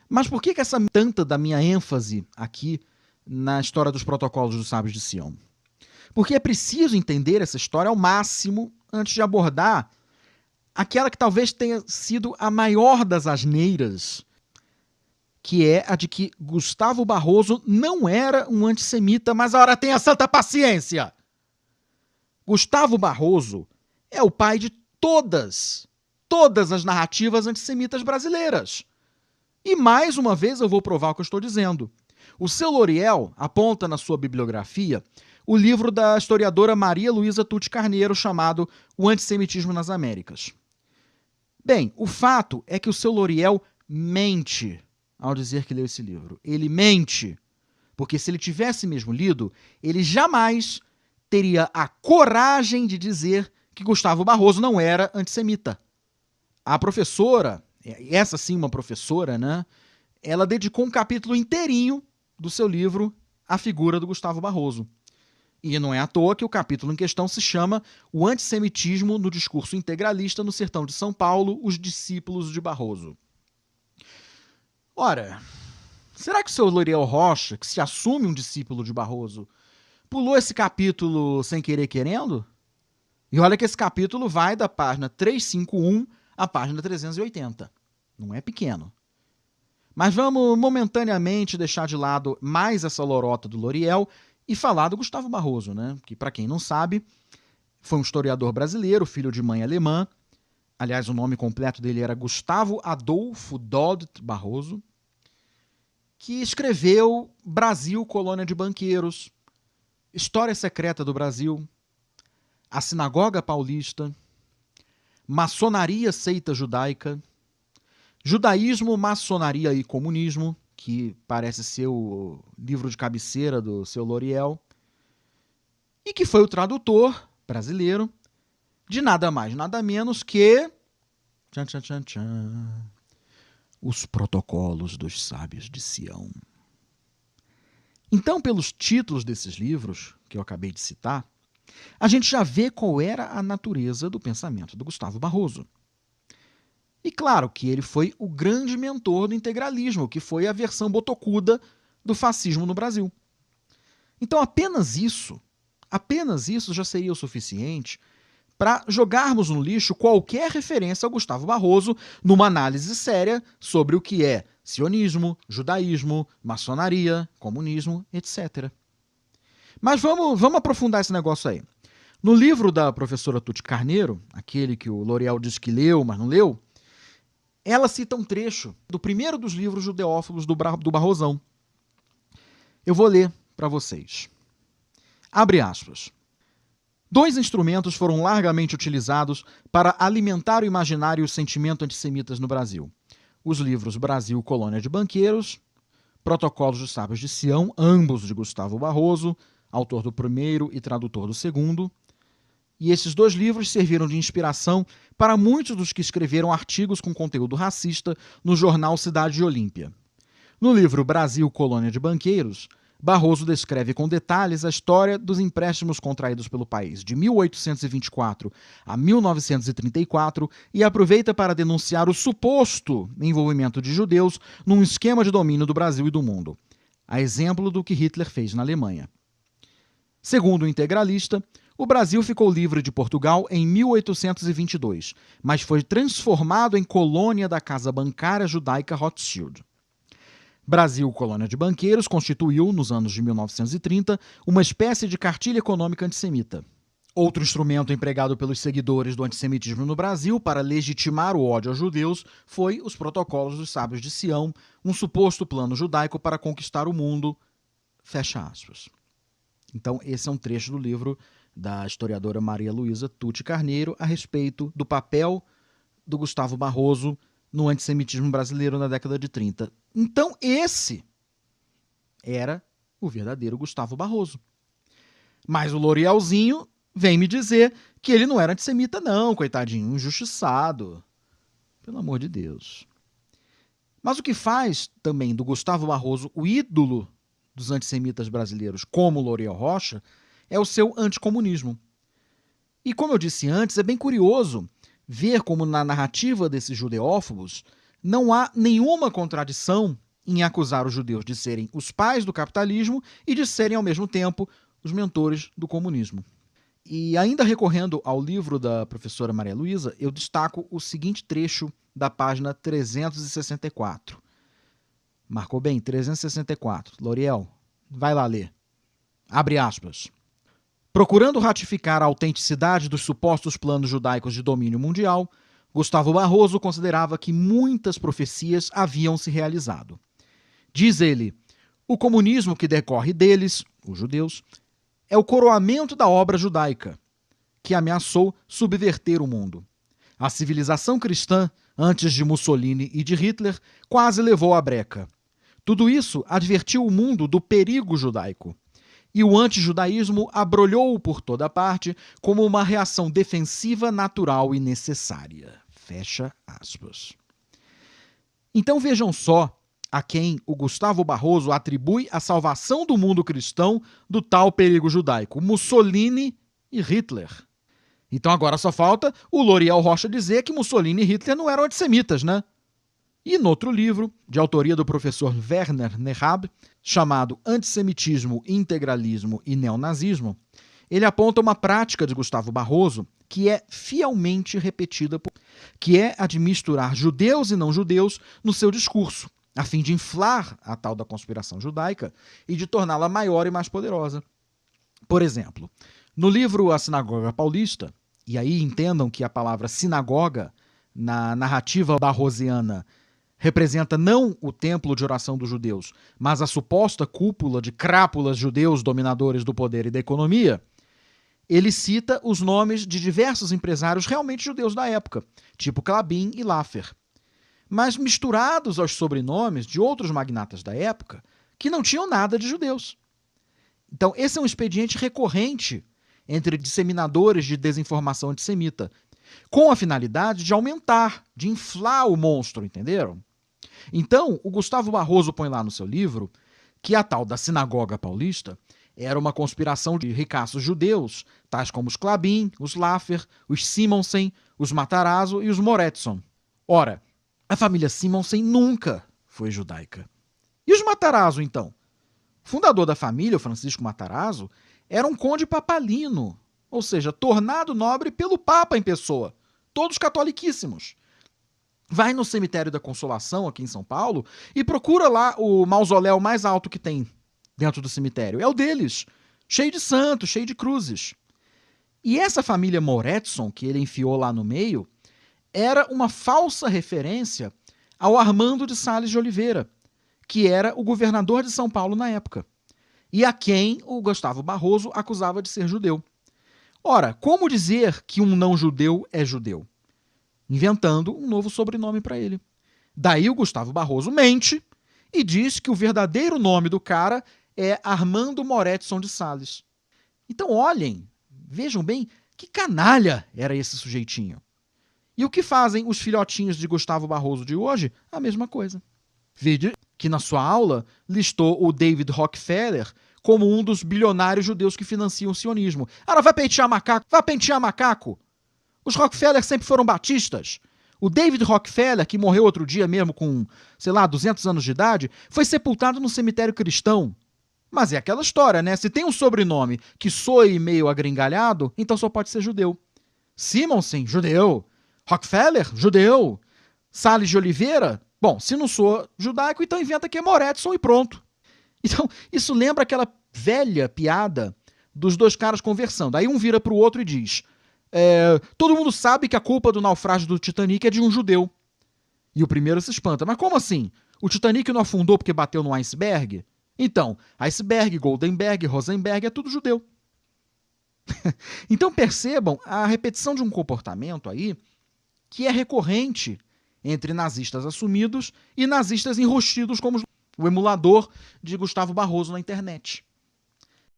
Mas por que essa tanta da minha ênfase aqui na história dos protocolos dos sábios de Sião? Porque é preciso entender essa história ao máximo antes de abordar aquela que talvez tenha sido a maior das asneiras, que é a de que Gustavo Barroso não era um antissemita, mas ora tenha santa paciência! Gustavo Barroso é o pai de todas as narrativas antissemitas brasileiras. E mais uma vez eu vou provar o que eu estou dizendo. O seu Loriel aponta na sua bibliografia o livro da historiadora Maria Luísa Tutti Carneiro chamado O Antissemitismo nas Américas. Bem, o fato é que o seu Loriel mente ao dizer que leu esse livro. Ele mente, porque se ele tivesse mesmo lido, ele jamais teria a coragem de dizer que Gustavo Barroso não era antissemita. A professora, essa sim uma professora, né? Ela dedicou um capítulo inteirinho do seu livro à figura do Gustavo Barroso. E não é à toa que o capítulo em questão se chama O Antissemitismo no Discurso Integralista no Sertão de São Paulo, os Discípulos de Barroso. Ora, será que o seu Loriel Rocha, que se assume um discípulo de Barroso, pulou esse capítulo sem querer querendo? E olha que esse capítulo vai da página 351 à página 380. Não é pequeno. Mas vamos momentaneamente deixar de lado mais essa lorota do Loriel e falar do Gustavo Barroso, né? Que, para quem não sabe, foi um historiador brasileiro, filho de mãe alemã. Aliás, o nome completo dele era Gustavo Adolfo Dodd Barroso, que escreveu Brasil, Colônia de Banqueiros, História Secreta do Brasil, A Sinagoga Paulista, Maçonaria Seita Judaica, Judaísmo, Maçonaria e Comunismo, que parece ser o livro de cabeceira do seu Loriel, e que foi o tradutor brasileiro de nada mais, nada menos que tchan, tchan, tchan, tchan, Os Protocolos dos Sábios de Sião. Então, pelos títulos desses livros, que eu acabei de citar, a gente já vê qual era a natureza do pensamento do Gustavo Barroso. E claro que ele foi o grande mentor do integralismo, que foi a versão botocuda do fascismo no Brasil. Então apenas isso já seria o suficiente para jogarmos no lixo qualquer referência ao Gustavo Barroso numa análise séria sobre o que é sionismo, judaísmo, maçonaria, comunismo, etc. Mas vamos aprofundar esse negócio aí. No livro da professora Tutti Carneiro, aquele que o Loriel diz que leu, mas não leu, ela cita um trecho do primeiro dos livros judeófagos do Barrosão. Eu vou ler para vocês. Abre aspas. 2 instrumentos foram largamente utilizados para alimentar o imaginário e o sentimento antissemitas no Brasil. Os livros Brasil, Colônia de Banqueiros, Protocolos dos Sábios de Sião, ambos de Gustavo Barroso, autor do primeiro e tradutor do segundo. E esses 2 livros serviram de inspiração para muitos dos que escreveram artigos com conteúdo racista no jornal Cidade de Olímpia. No livro Brasil, Colônia de Banqueiros, Barroso descreve com detalhes a história dos empréstimos contraídos pelo país de 1824 a 1934 e aproveita para denunciar o suposto envolvimento de judeus num esquema de domínio do Brasil e do mundo, a exemplo do que Hitler fez na Alemanha. Segundo o integralista, o Brasil ficou livre de Portugal em 1822, mas foi transformado em colônia da casa bancária judaica Rothschild. Brasil, colônia de banqueiros, constituiu, nos anos de 1930, uma espécie de cartilha econômica antissemita. Outro instrumento empregado pelos seguidores do antissemitismo no Brasil para legitimar o ódio aos judeus foi os Protocolos dos Sábios de Sião, um suposto plano judaico para conquistar o mundo. Fecha aspas. Então, esse é um trecho do livro da historiadora Maria Luísa Tutti Carneiro a respeito do papel do Gustavo Barroso no antissemitismo brasileiro na década de 30. Então, esse era o verdadeiro Gustavo Barroso. Mas o Lorielzinho vem me dizer que ele não era antissemita não, coitadinho, injustiçado. Pelo amor de Deus. Mas o que faz também do Gustavo Barroso o ídolo dos antissemitas brasileiros, como o Loriel Rocha, é o seu anticomunismo. E como eu disse antes, é bem curioso ver como na narrativa desses judeófobos não há nenhuma contradição em acusar os judeus de serem os pais do capitalismo e de serem, ao mesmo tempo, os mentores do comunismo. E ainda recorrendo ao livro da professora Maria Luísa, eu destaco o seguinte trecho da página 364. Marcou bem? 364. Loriel, vai lá ler. Abre aspas. Procurando ratificar a autenticidade dos supostos planos judaicos de domínio mundial, Gustavo Barroso considerava que muitas profecias haviam se realizado. Diz ele, o comunismo que decorre deles, os judeus, é o coroamento da obra judaica, que ameaçou subverter o mundo. A civilização cristã, antes de Mussolini e de Hitler, quase levou à breca. Tudo isso advertiu o mundo do perigo judaico. E o antijudaísmo abrolhou por toda parte como uma reação defensiva natural e necessária. Fecha aspas. Então vejam só a quem o Gustavo Barroso atribui a salvação do mundo cristão do tal perigo judaico, Mussolini e Hitler. Então agora só falta o Loriel Rocha dizer que Mussolini e Hitler não eram antissemitas, né? E no outro livro, de autoria do professor Werner Nehab, chamado Antissemitismo, Integralismo e Neonazismo, ele aponta uma prática de Gustavo Barroso que é fielmente repetida, que é a de misturar judeus e não judeus no seu discurso, a fim de inflar a tal da conspiração judaica e de torná-la maior e mais poderosa. Por exemplo, no livro A Sinagoga Paulista, e aí entendam que a palavra sinagoga, na narrativa barrosiana, representa não o templo de oração dos judeus, mas a suposta cúpula de crápulas judeus dominadores do poder e da economia, ele cita os nomes de diversos empresários realmente judeus da época, tipo Klabin e Laffer, mas misturados aos sobrenomes de outros magnatas da época que não tinham nada de judeus. Então, esse é um expediente recorrente entre disseminadores de desinformação antissemita, com a finalidade de aumentar, de inflar o monstro, entenderam? Então, o Gustavo Barroso põe lá no seu livro que a tal da Sinagoga Paulista era uma conspiração de ricaços judeus, tais como os Klabin, os Laffer, os Simonsen, os Matarazzo e os Moretson. Ora, a família Simonsen nunca foi judaica. E os Matarazzo, então? O fundador da família, o Francisco Matarazzo, era um conde papalino, ou seja, tornado nobre pelo Papa em pessoa, todos catoliquíssimos. Vai no Cemitério da Consolação, aqui em São Paulo, e procura lá o mausoléu mais alto que tem dentro do cemitério. É o deles, cheio de santos, cheio de cruzes. E essa família Moretson, que ele enfiou lá no meio, era uma falsa referência ao Armando de Sales de Oliveira, que era o governador de São Paulo na época, e a quem o Gustavo Barroso acusava de ser judeu. Ora, como dizer que um não-judeu é judeu? Inventando um novo sobrenome para ele. Daí o Gustavo Barroso mente e diz que o verdadeiro nome do cara é Armando Moretson de Sales. Então olhem, vejam bem, que canalha era esse sujeitinho. E o que fazem os filhotinhos de Gustavo Barroso de hoje? A mesma coisa. Vede que na sua aula listou o David Rockefeller como um dos bilionários judeus que financiam o sionismo. Ah, vai pentear macaco? Vai pentear macaco? Os Rockefeller sempre foram batistas. O David Rockefeller, que morreu outro dia mesmo com, 200 anos de idade, foi sepultado no cemitério cristão. Mas é aquela história, né? Se tem um sobrenome que soe meio agringalhado, então só pode ser judeu. Simonsen, judeu. Rockefeller, judeu. Sales de Oliveira, bom, se não sou judaico, então inventa que é Moretson e pronto. Então, isso lembra aquela velha piada dos dois caras conversando. Aí um vira para o outro e diz... todo mundo sabe que a culpa do naufrágio do Titanic é de um judeu. E o primeiro se espanta. Mas como assim? O Titanic não afundou porque bateu no iceberg? Então, iceberg, Goldenberg, Rosenberg é tudo judeu. Então percebam a repetição de um comportamento aí que é recorrente entre nazistas assumidos e nazistas enrostidos como o emulador de Gustavo Barroso na internet.